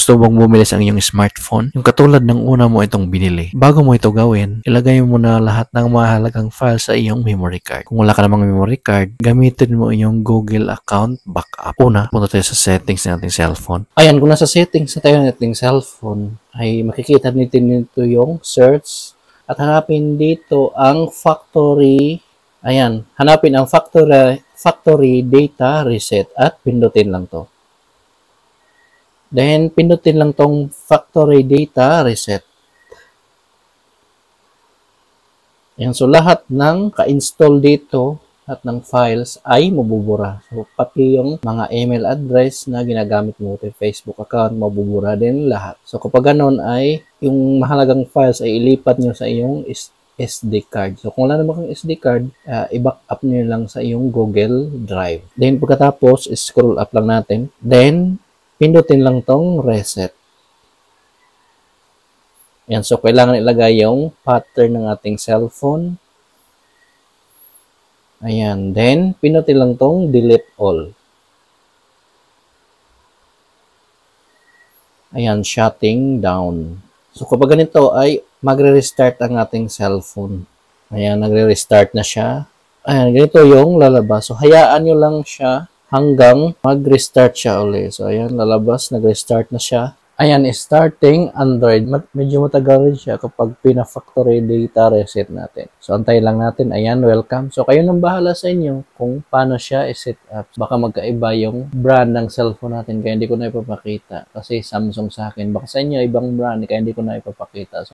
Gusto mong bumili sa iyong smartphone? Yung katulad ng una mo itong binili. Bago mo ito gawin, ilagay mo na lahat ng mahalagang file sa iyong memory card. Kung wala ka namang memory card, gamitin mo iyong Google account backup. Una, punta tayo sa settings ng ating cellphone. Ayan, kung nasa settings na tayo ng ating cellphone, ay makikita nito yung search at hanapin dito ang factory. Ayan, hanapin ang factory data reset at pindutin lang to. Then, pindutin lang tong factory data reset. Ayan, so lahat ng ka-install dito at ng files ay mabubura. So, pati yung mga email address na ginagamit mo sa Facebook account, mabubura din lahat. So, kapag ganun ay yung mahalagang files ay ilipat nyo sa iyong SD card. So, kung wala naman kang SD card, i-back up nyo lang sa iyong Google Drive. Then, pagkatapos, scroll up lang natin. Then, pindutin lang tong reset. Yan. So, kailangan ilagay yung pattern ng ating cellphone. Ayan. Then, pindutin lang tong delete all. Ayan. Shutting down. So, kapag ganito ay magre-restart ang ating cellphone. Ayan. Nagre-restart na siya. Ayan. Ganito yung lalabas. So, hayaan nyo lang siya hanggang mag-restart siya ulit. So, ayan, lalabas, nag-restart na siya. Ayan, starting Android. Medyo matagal rin siya kapag pina-factory data reset natin. So, antayin lang natin. Ayan, welcome. So, kayo nang bahala sa inyo kung paano siya i-set up. Baka magkaiba yung brand ng cellphone natin kaya hindi ko na ipapakita. Kasi Samsung sa akin. Baka sa inyo, ibang brand kaya hindi ko na ipapakita. So,